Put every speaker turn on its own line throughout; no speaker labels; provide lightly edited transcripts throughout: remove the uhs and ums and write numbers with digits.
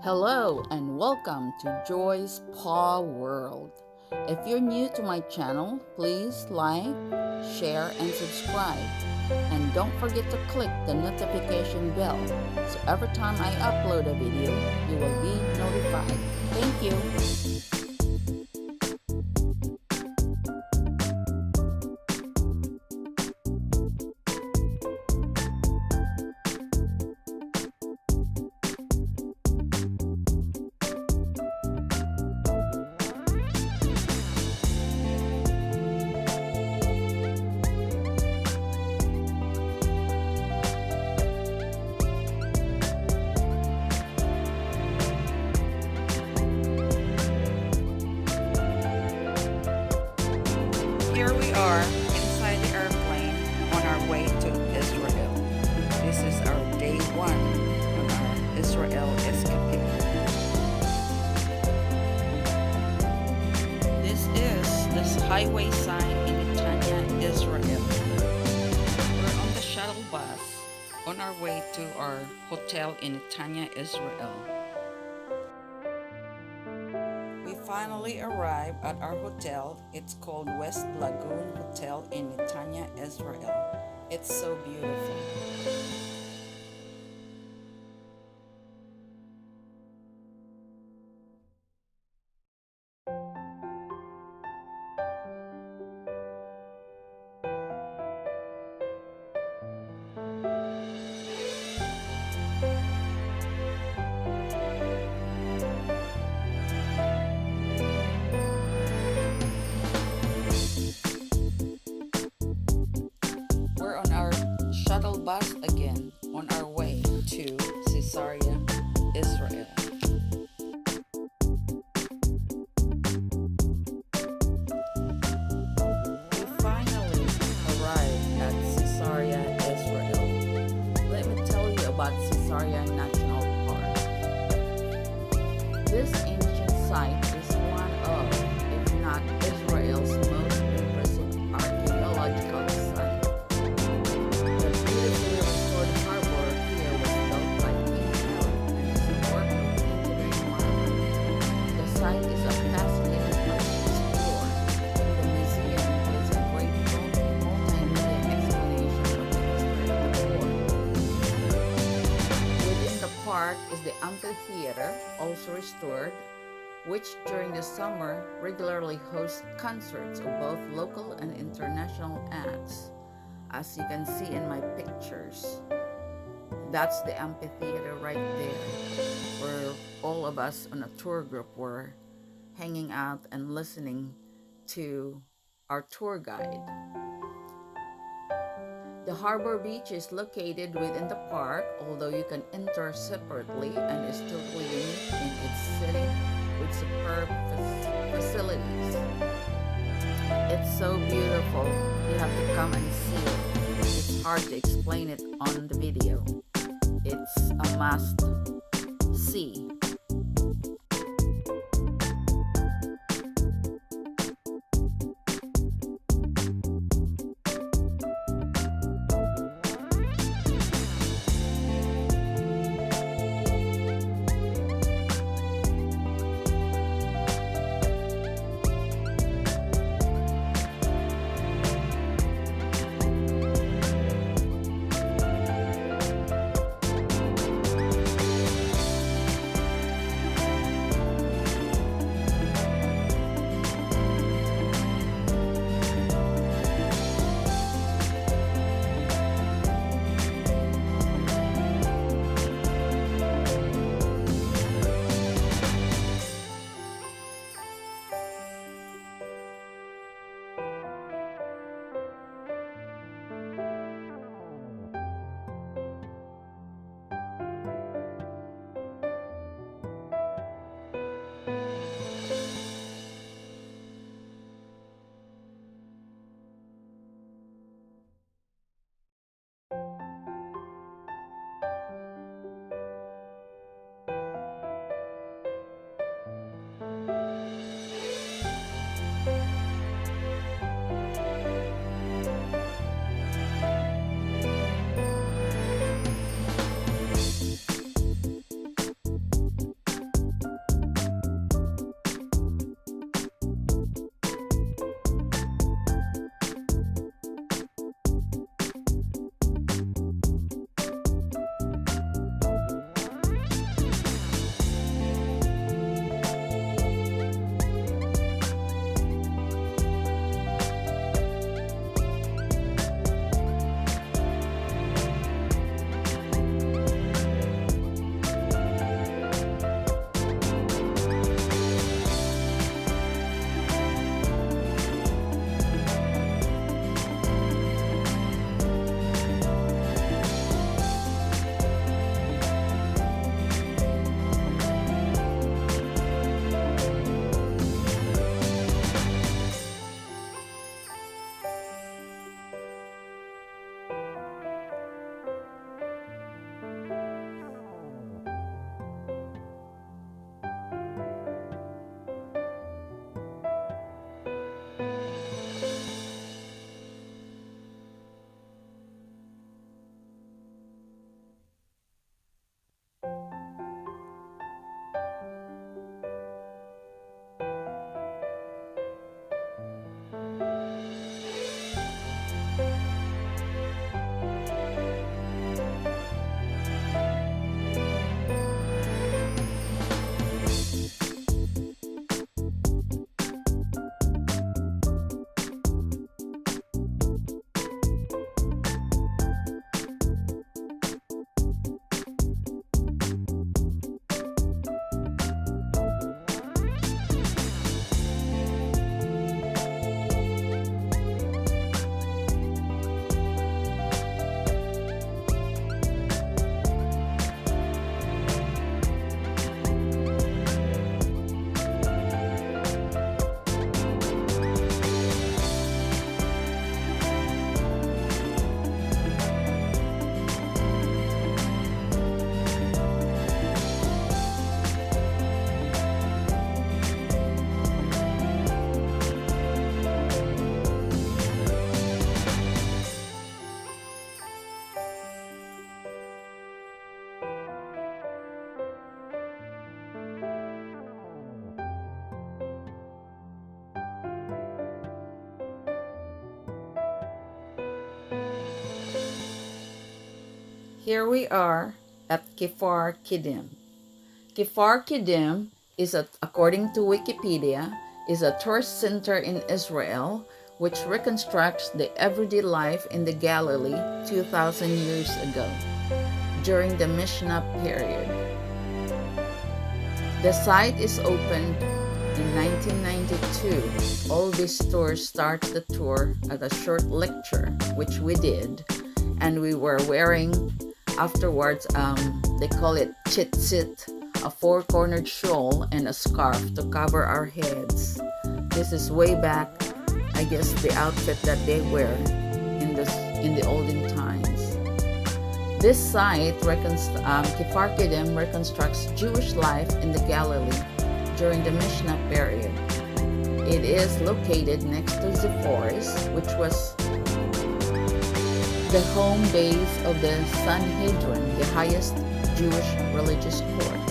Hello and welcome to Joy's Paw World. If you're new to my channel, please like, share, and subscribe. And don't forget to click the notification bell so every time I upload a video, you will be notified. Thank you. Here we are inside the airplane on our way to Israel. This is our day one on our Israel escapade. This is the highway sign in Netanya, Israel. We're on the shuttle bus on our way to our hotel in Netanya, Israel. We finally arrived at our hotel. It's called West Lagoon Hotel in Netanya, Israel. It's so beautiful. We're on our shuttle bus again on our way to Caesarea, Israel. We finally arrived at Caesarea, Israel. Let me tell you about Caesarea National Park. This ancient site is one of, if not Israel's most impressive archaeological site. The beautifully restored harbor here was built by King Herod and is a work of engineering marvel. The site is a fascinating place to explore. The museum is a great multimedia explanation of the history of the port. Within the park is the amphitheater, also restored, which during the summer regularly hosts concerts of both local and international acts, as you can see in my pictures. That's the amphitheater right there, where all of us on a tour group were hanging out and listening to our tour guide. The harbor beach is located within the park, although you can enter separately, and is totally unique in its setting with superb facilities. It's so beautiful, you have to come and see it. It's hard to explain it on the video. It's a must see. Here we are at Kfar Kiddim. Kfar Kiddim is, according to Wikipedia, is a tourist center in Israel which reconstructs the everyday life in the Galilee 2,000 years ago, during the Mishnah period. The site is opened in 1992. All these tours start the tour at a short lecture, which we did, and we were wearing afterwards, they call it tzitzit, a four-cornered shawl and a scarf to cover our heads. This is way back, I guess, the outfit that they wear in the olden times. This site, Kfar Kiddim, reconstructs Jewish life in the Galilee during the Mishnah period. It is located next to the forest, which was the home base of the Sanhedrin, the highest Jewish religious court,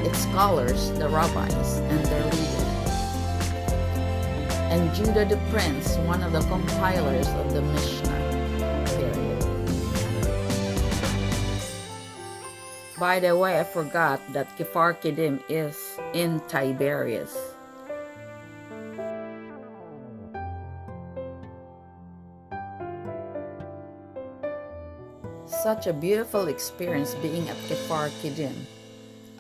its scholars, the rabbis, and their leader, and Judah the Prince, one of the compilers of the Mishnah period. By the way, I forgot that Kfar Kiddim is in Tiberias. Such a beautiful experience being at Kfar Kiddim.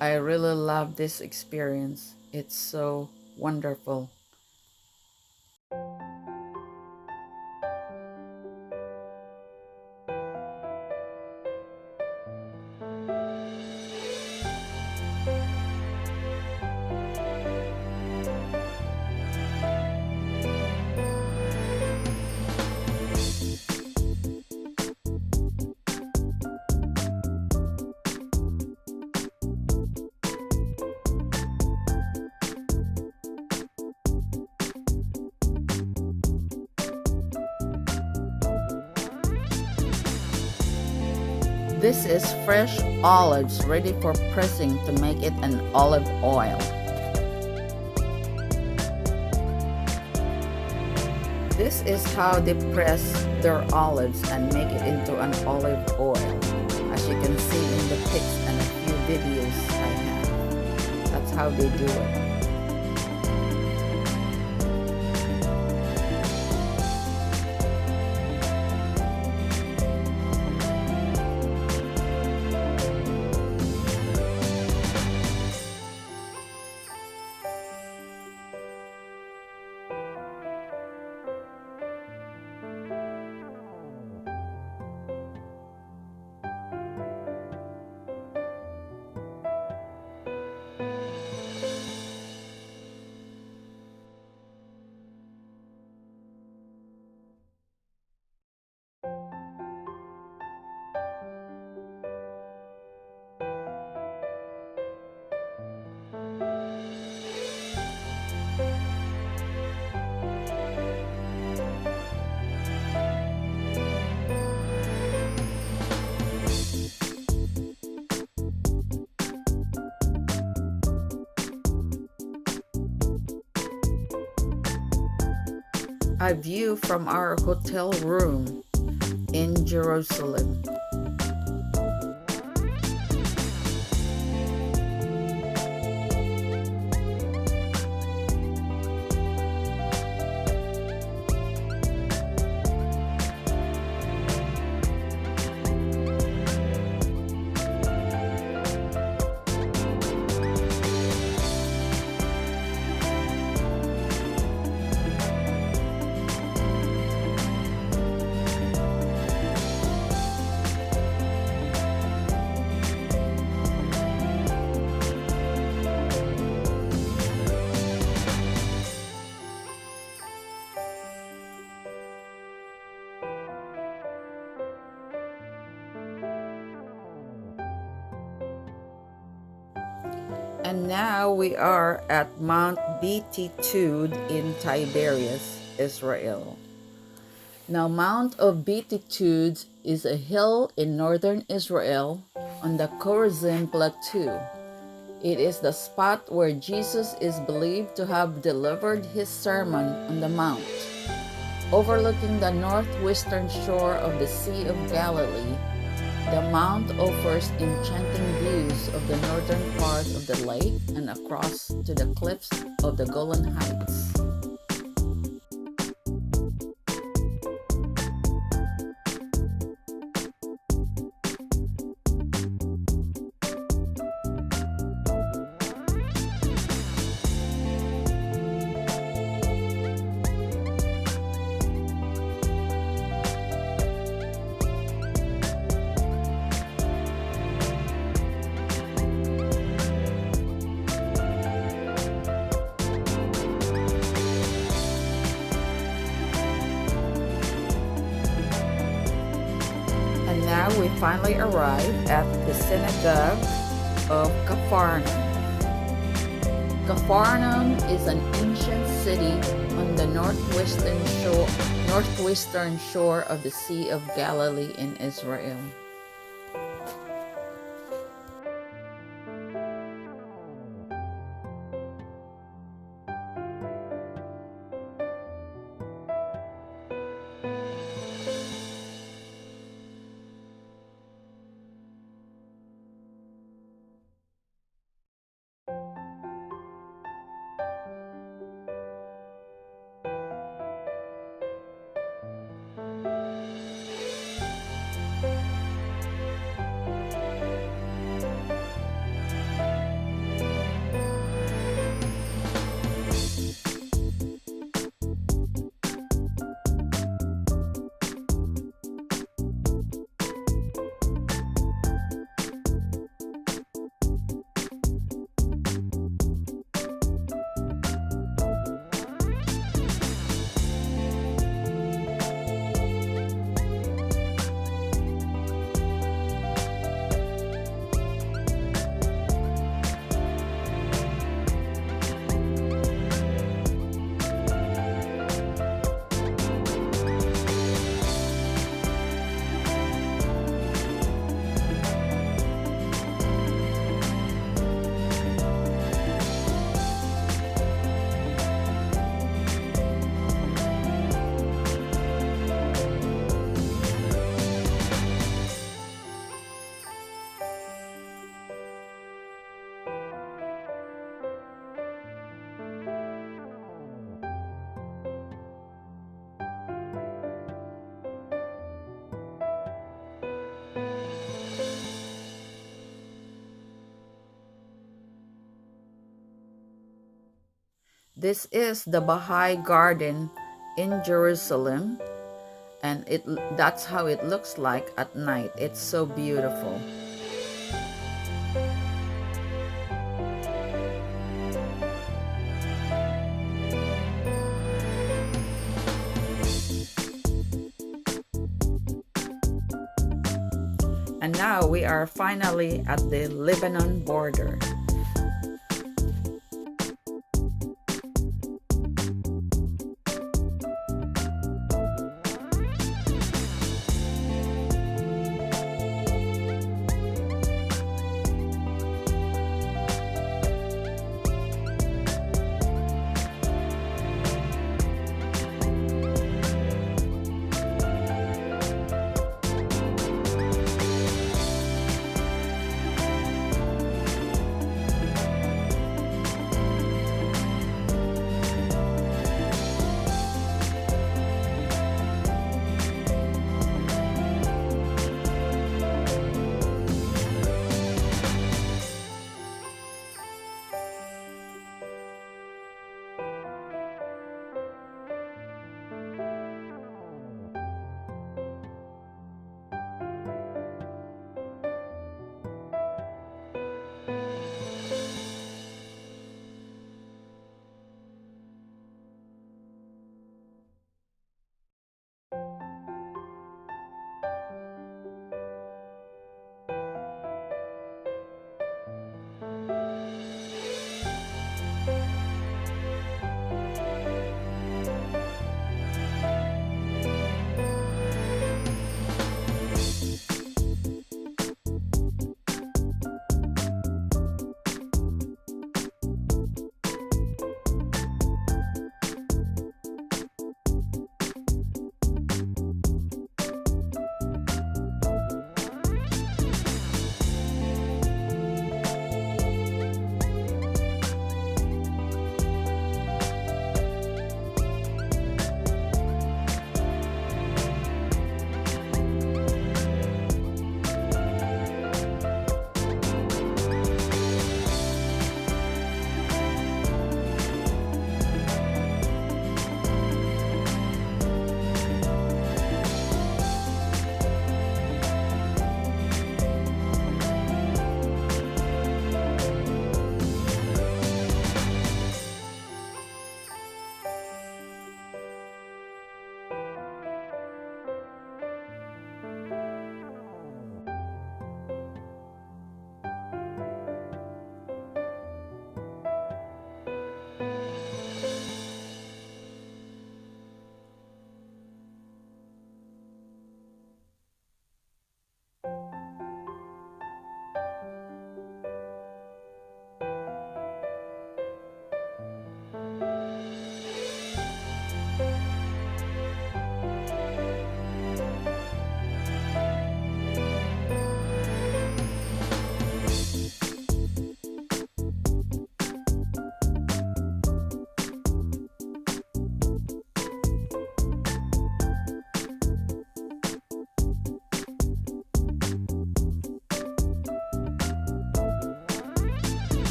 I really love this experience. It's so wonderful. This is fresh olives ready for pressing to make it an olive oil. This is how they press their olives and make it into an olive oil, as you can see in the pics and a few videos I have. That's how they do it. A view from our hotel room in Jerusalem. And now we are at Mount Beatitude in Tiberias, Israel. Now, Mount of Beatitudes is a hill in northern Israel on the Chorazim Plateau. It is the spot where Jesus is believed to have delivered his sermon on the mount, overlooking the northwestern shore of the Sea of Galilee The mount offers enchanting views of the northern part of the lake and across to the cliffs of the Golan Heights. Now we finally arrive at the synagogue of Capharnaum. Capharnaum is an ancient city on the northwestern shore of the Sea of Galilee in Israel. This is the Baha'i Garden in Jerusalem, and that's how it looks like at night. It's so beautiful. And now we are finally at the Lebanon border.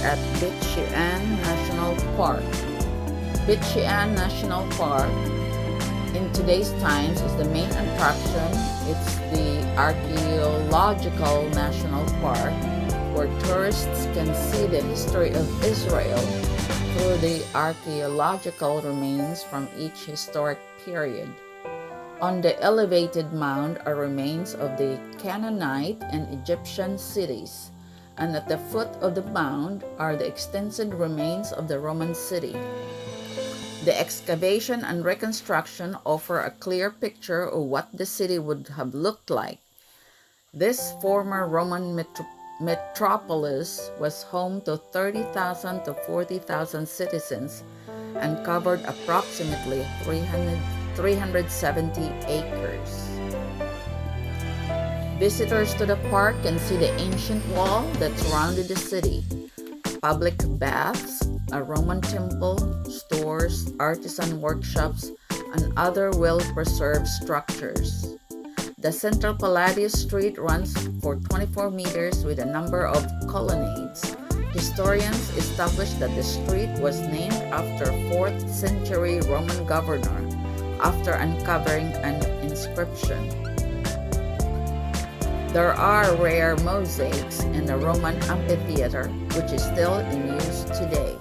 at Bichian National Park. Bichian National Park in today's times is the main attraction. It's the archaeological national park where tourists can see the history of Israel through the archaeological remains from each historic period. On the elevated mound are remains of the Canaanite and Egyptian cities, and at the foot of the mound are the extensive remains of the Roman city. The excavation and reconstruction offer a clear picture of what the city would have looked like. This former Roman metropolis was home to 30,000 to 40,000 citizens and covered approximately 370 acres. Visitors to the park can see the ancient wall that surrounded the city, public baths, a Roman temple, stores, artisan workshops, and other well-preserved structures. The central Palladius Street runs for 24 meters with a number of colonnades. Historians established that the street was named after 4th century Roman governor after uncovering an inscription. There are rare mosaics in the Roman amphitheater, which is still in use today.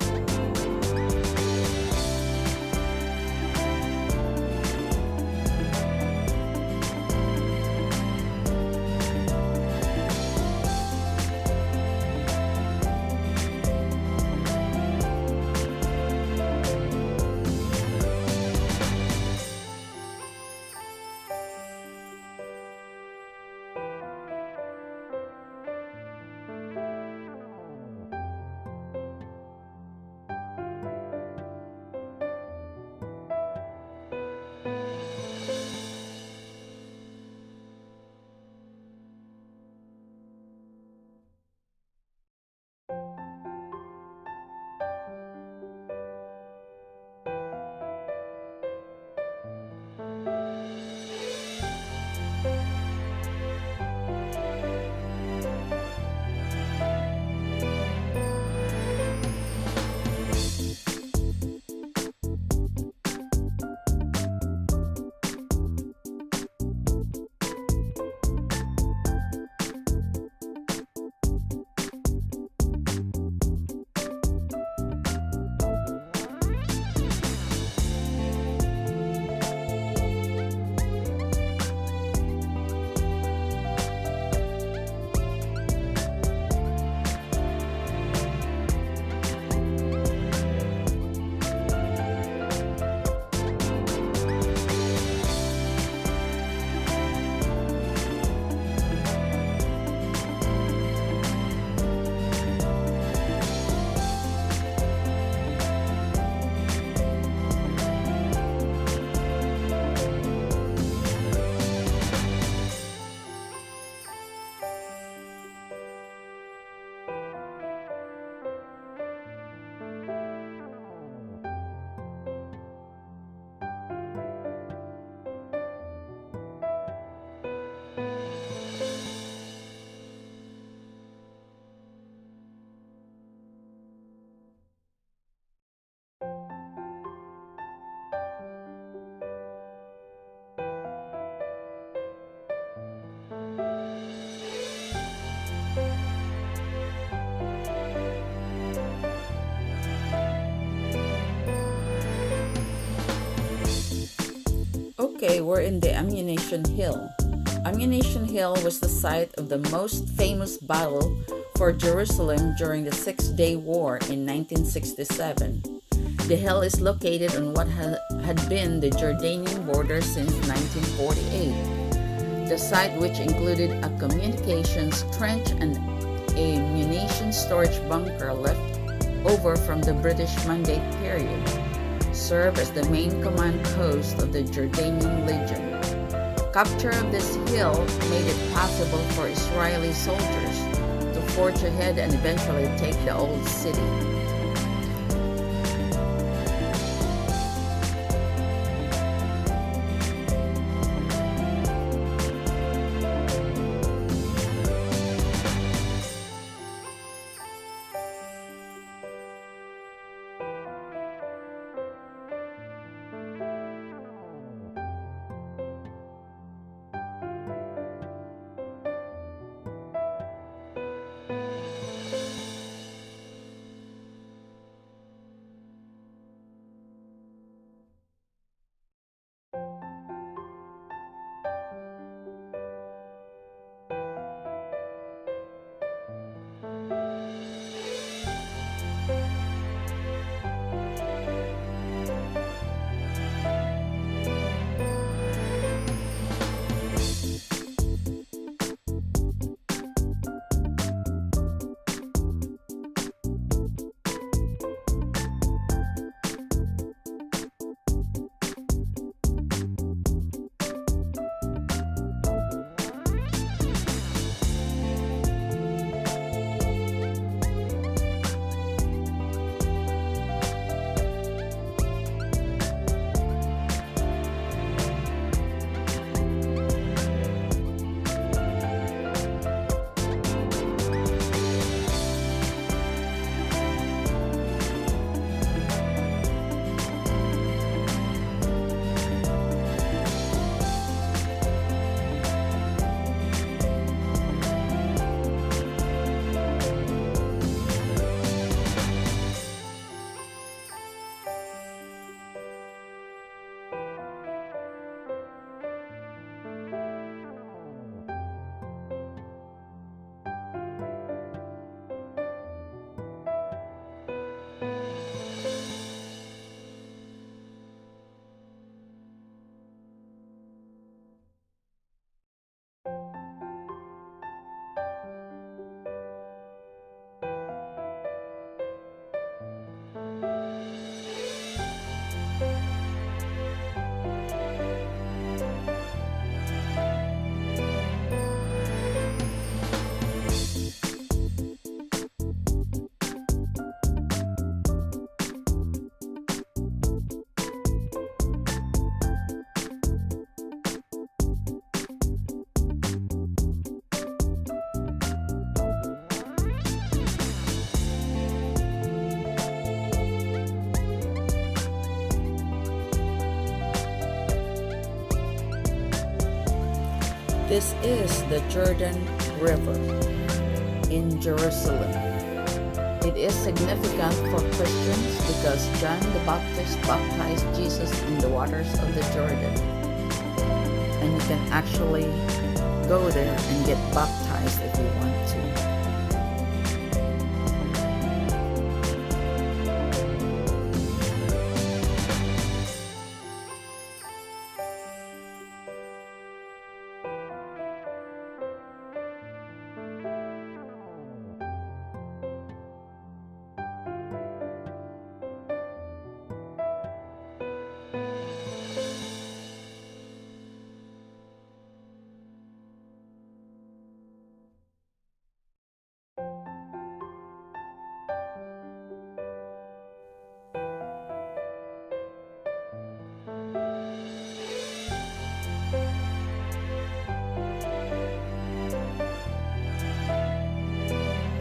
Okay, we're in the Ammunition Hill. Ammunition Hill was the site of the most famous battle for Jerusalem during the Six-Day War in 1967. The hill is located on what had been the Jordanian border since 1948. The site, which included a communications trench and a munitions storage bunker left over from the British Mandate period, served as the main command post of the Jordanian Legion. Capture of this hill made it possible for Israeli soldiers to forge ahead and eventually take the old city. This is the Jordan River in Jerusalem. It is significant for Christians because John the Baptist baptized Jesus in the waters of the Jordan. And you can actually go there and get baptized if you want to.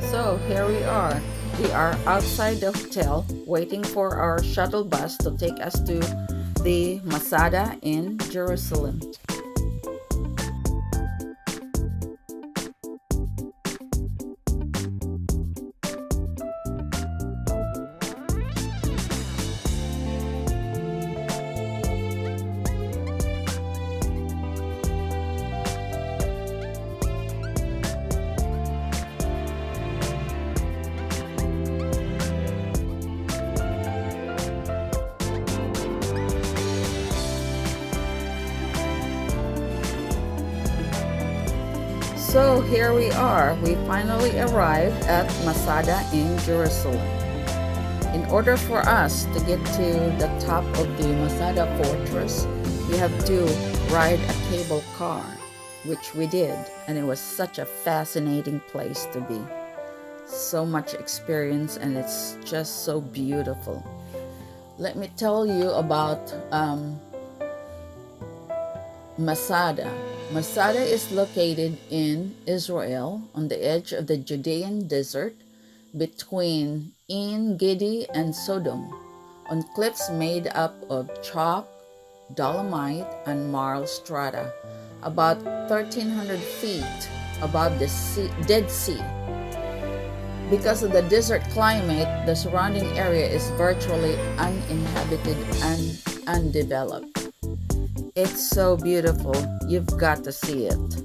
So here we are. We are outside the hotel waiting for our shuttle bus to take us to the Masada in Jerusalem. So here we are. We finally arrived at Masada in Jerusalem. In order for us to get to the top of the Masada fortress, you have to ride a cable car, which we did, and it was such a fascinating place to be. So much experience, and it's just so beautiful. Let me tell you about Masada. Masada is located in Israel on the edge of the Judean desert between En Gedi and Sodom, on cliffs made up of chalk, dolomite, and marl strata, about 1,300 feet above the Dead Sea. Because of the desert climate, the surrounding area is virtually uninhabited and undeveloped. It's so beautiful. You've got to see it.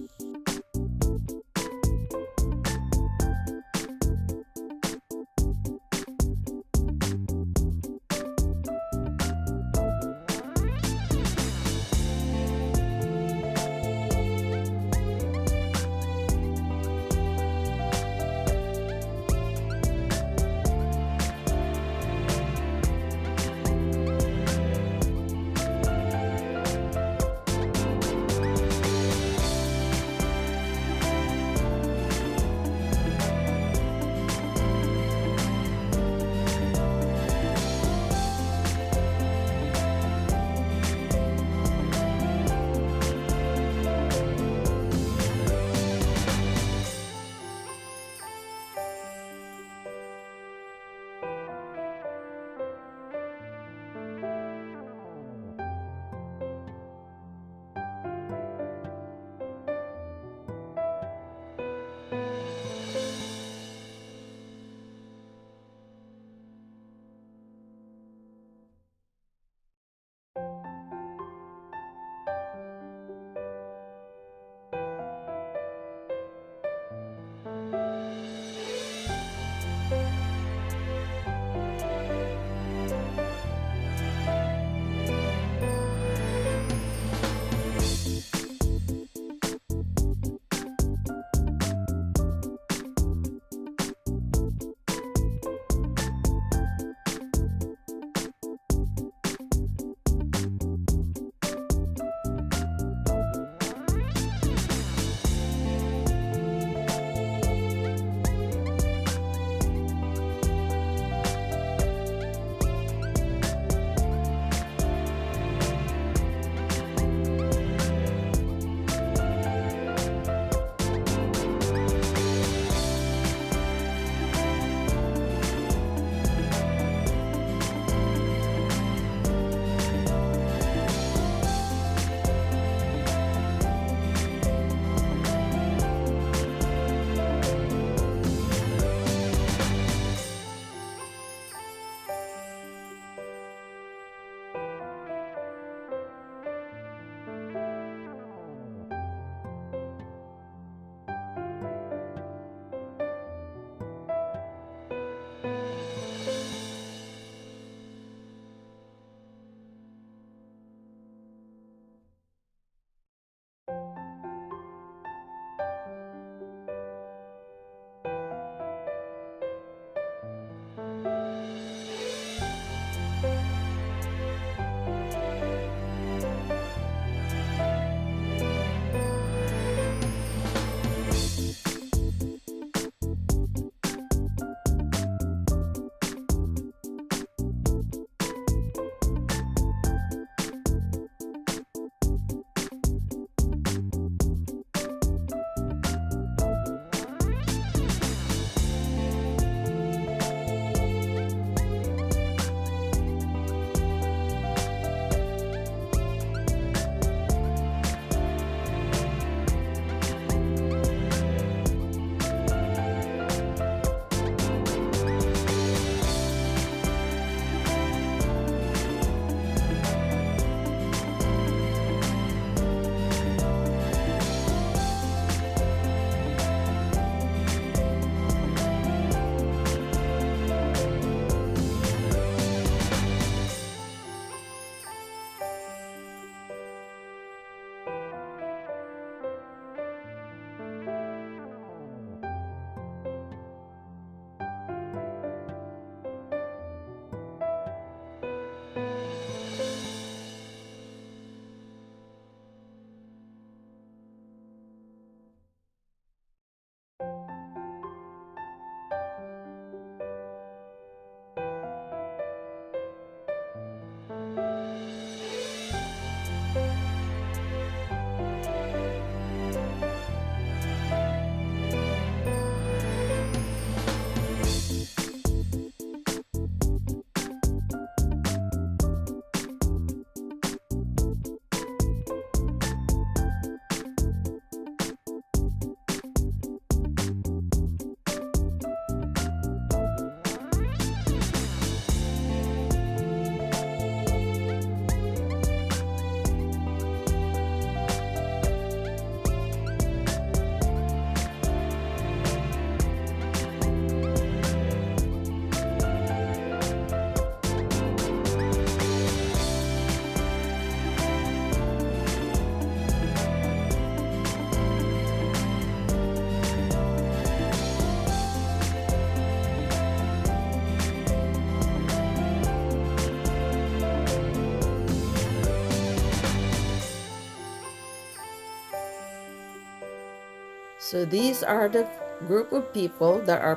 So these are the group of people that are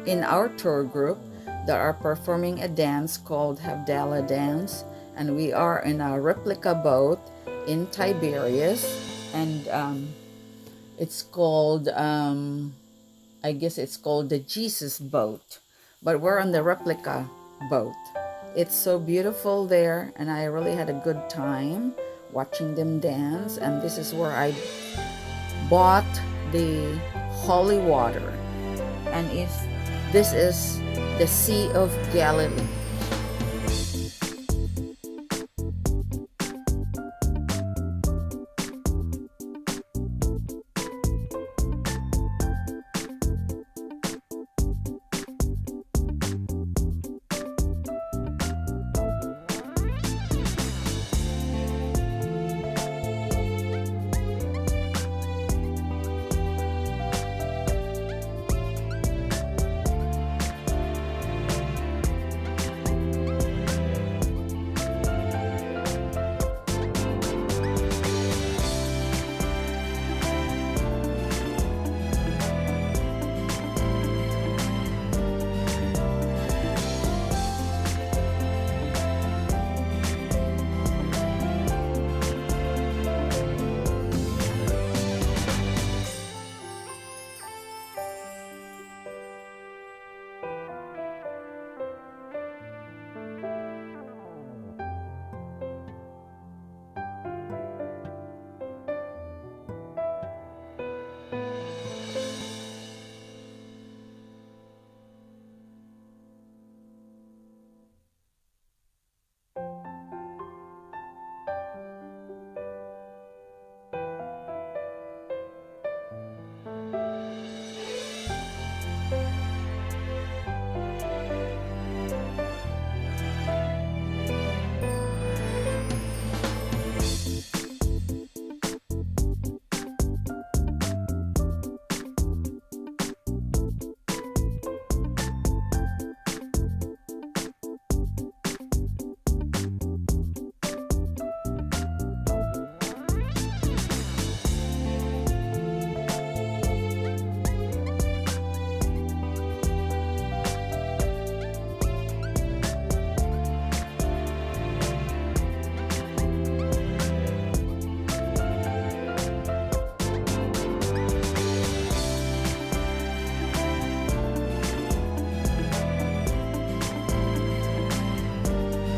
in our tour group that are performing a dance called Havdalah dance, and we are in a replica boat in Tiberias, and it's called I guess it's called the Jesus boat, but we're on the replica boat. It's so beautiful there, and I really had a good time watching them dance. And this is where I bought the holy water, and this is the Sea of Galilee.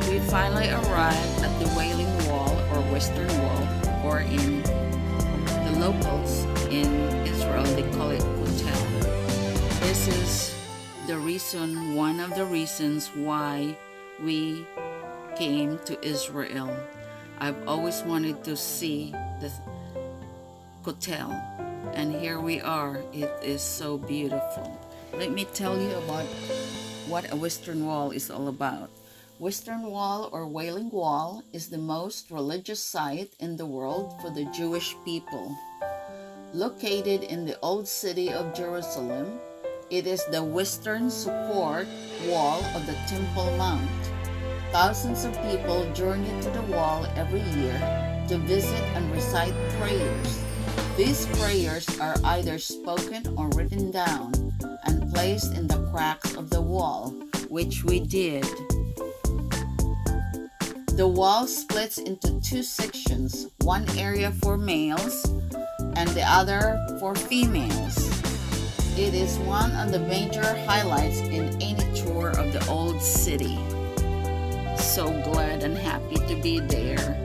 We finally arrived at the Wailing Wall, or Western Wall, or in the locals in Israel they call it Kotel. This is one of the reasons why we came to Israel. I've always wanted to see the Kotel, and here we are. It is so beautiful. Let me tell you about what a Western Wall is all about. Western Wall, or Wailing Wall, is the most religious site in the world for the Jewish people. Located in the old city of Jerusalem, it is the western support wall of the Temple Mount. Thousands of people journey to the wall every year to visit and recite prayers. These prayers are either spoken or written down and placed in the cracks of the wall, which we did. The wall splits into two sections, one area for males and the other for females. It is one of the major highlights in any tour of the old city. So glad and happy to be there.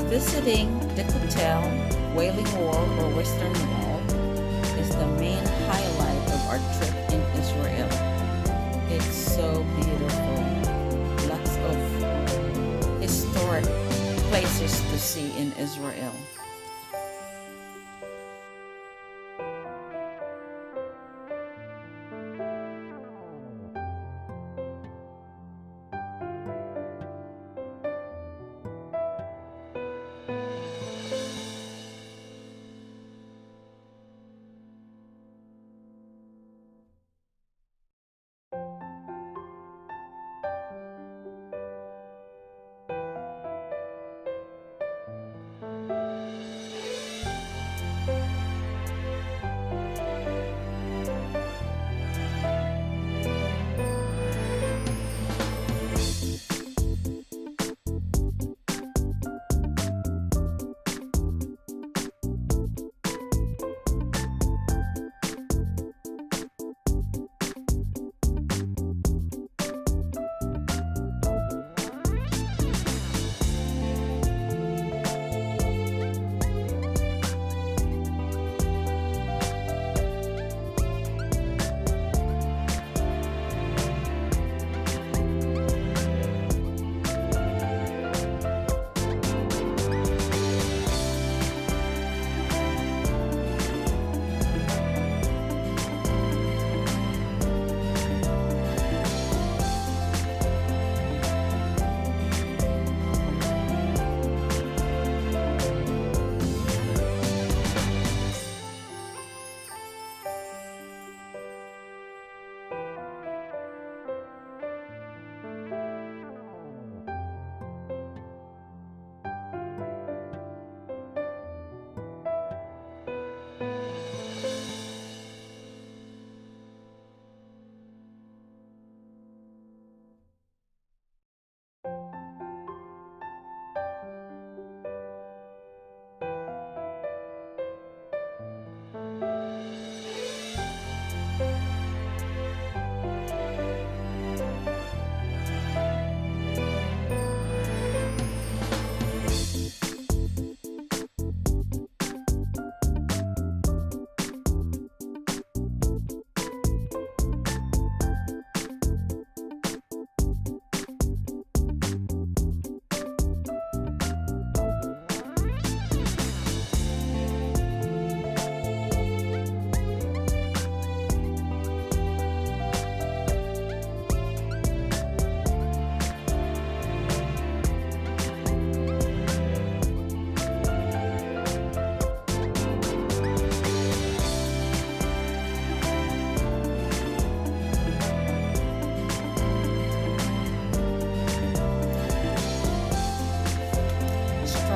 Visiting the Kotel, Wailing Wall, or Western Wall is the main highlight of our trip in Israel. It's so beautiful. Lots of historic places to see in Israel.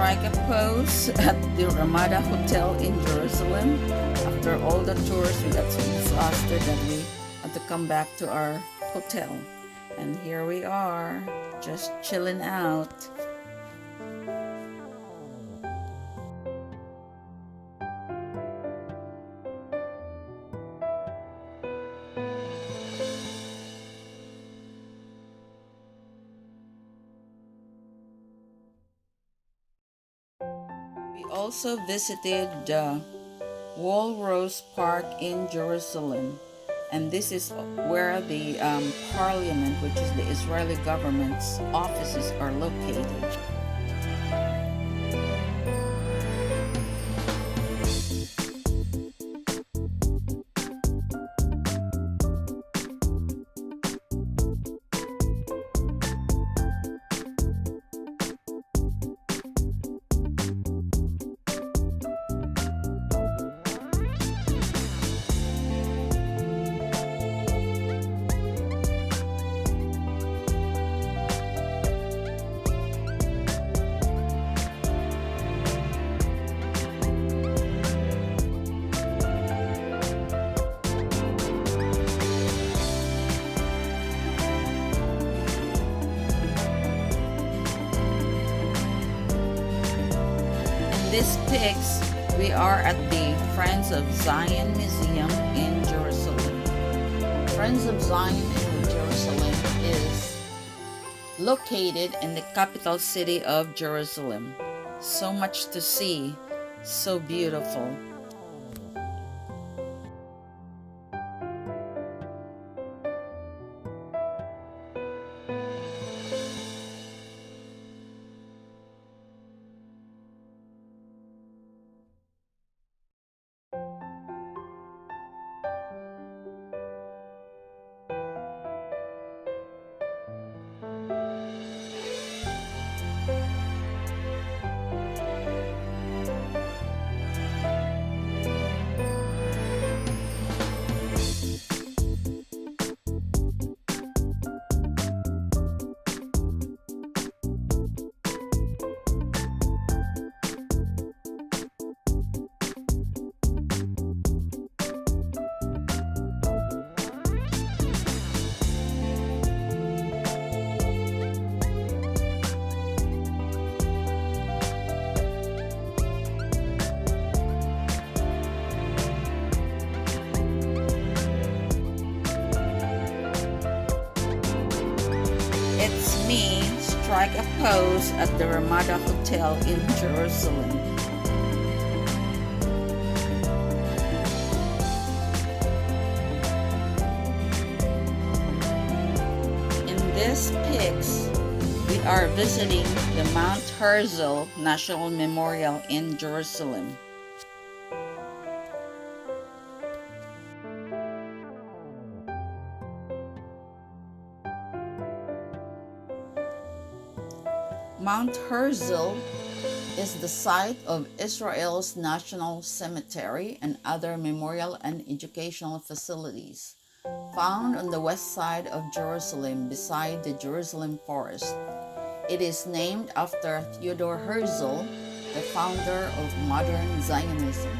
strike a pose at the Ramada Hotel in Jerusalem. After all the tours, we got so exhausted that we had to come back to our hotel. And here we are, just chilling out. We also visited the Walrus Park in Jerusalem, and this is where the parliament, which is the Israeli government's offices, are located. This pics, we are at the Friends of Zion Museum in Jerusalem. Friends of Zion in Jerusalem is located in the capital city of Jerusalem. So much to see, so beautiful. It's me, strike a pose at the Ramada Hotel in Jerusalem. In this pics, we are visiting the Mount Herzl National Memorial in Jerusalem. Mount Herzl is the site of Israel's National Cemetery and other memorial and educational facilities, found on the west side of Jerusalem beside the Jerusalem Forest. It is named after Theodor Herzl, the founder of modern Zionism.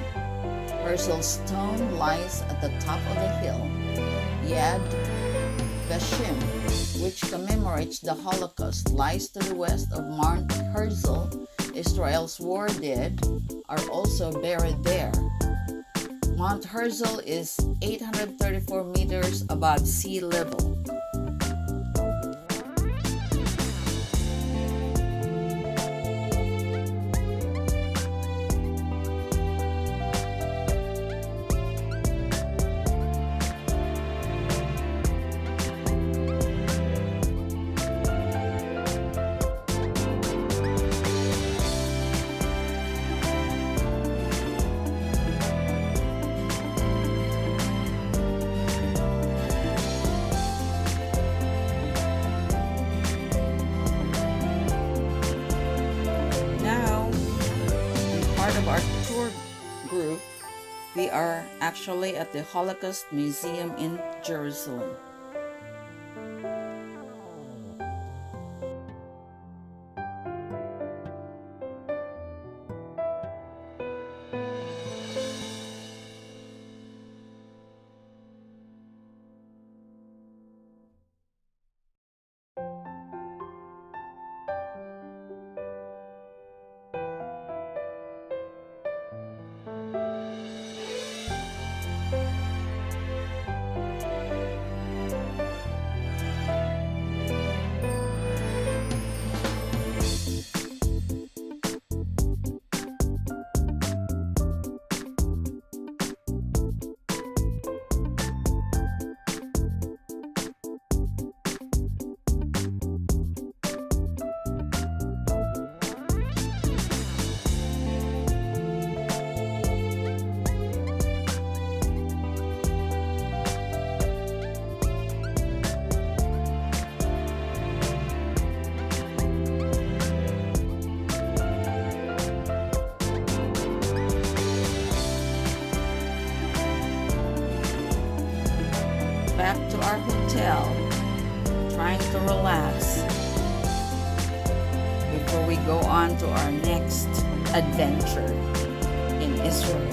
Herzl's tomb lies at the top of the hill, Yad Vashem, which commemorates the Holocaust, lies to the west of Mount Herzl. Israel's war dead are also buried there. Mount Herzl is 834 meters above sea level. Of our tour group, we are actually at the Holocaust Museum in Jerusalem. hotel, trying to relax before we go on to our next adventure in Israel.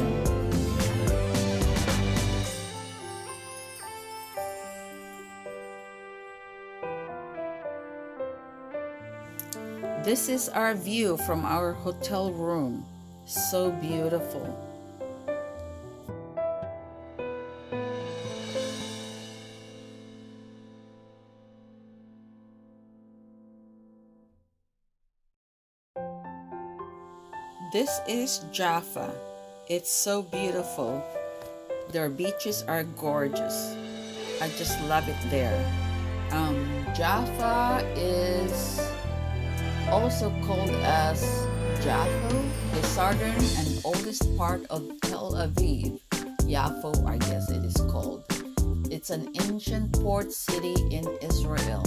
This is our view from our hotel room. So beautiful. This is Jaffa. It's so beautiful. Their beaches are gorgeous. I just love it there. Jaffa is also called as Jaffa, the southern and oldest part of Tel Aviv. Yaffo, I guess it is called. It's an ancient port city in Israel.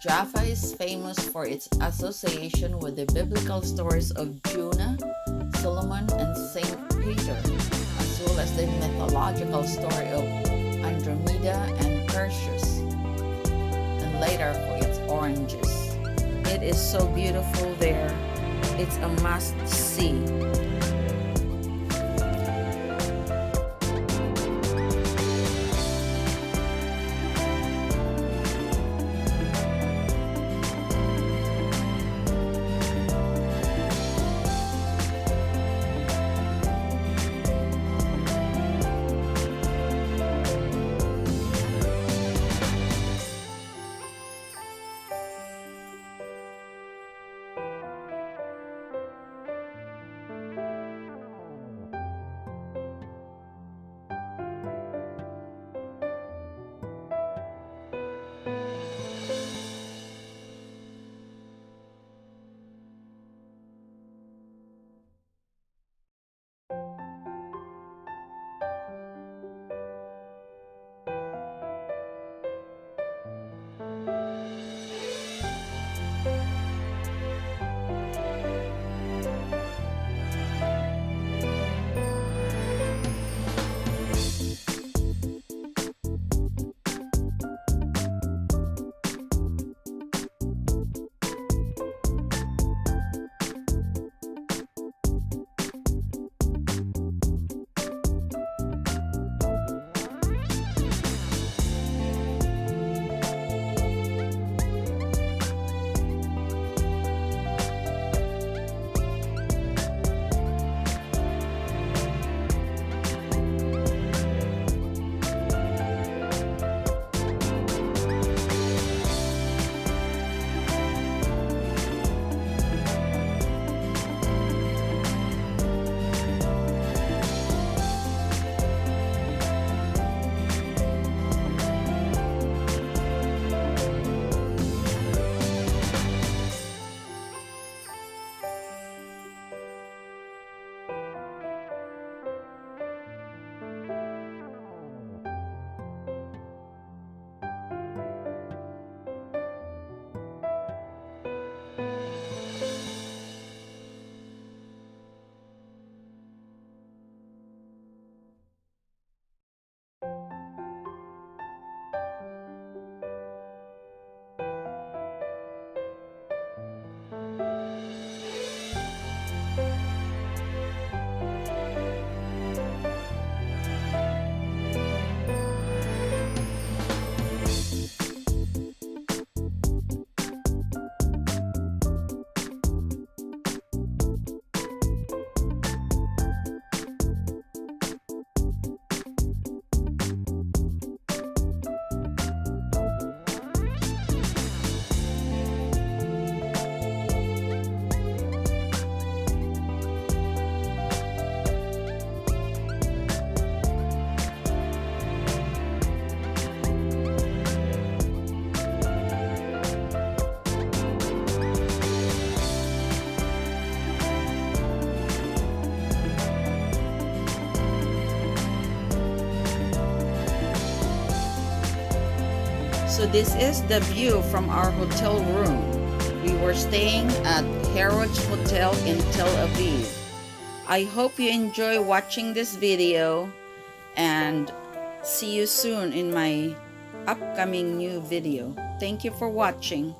Jaffa is famous for its association with the biblical stories of Jonah, Solomon, and Saint Peter, as well as the mythological story of Andromeda and Perseus, and later for its oranges. It is so beautiful there. It's a must-see. So this is the view from our hotel room. We were staying at Harrods Hotel in Tel Aviv. I hope you enjoy watching this video and see you soon in my upcoming new video. Thank you for watching.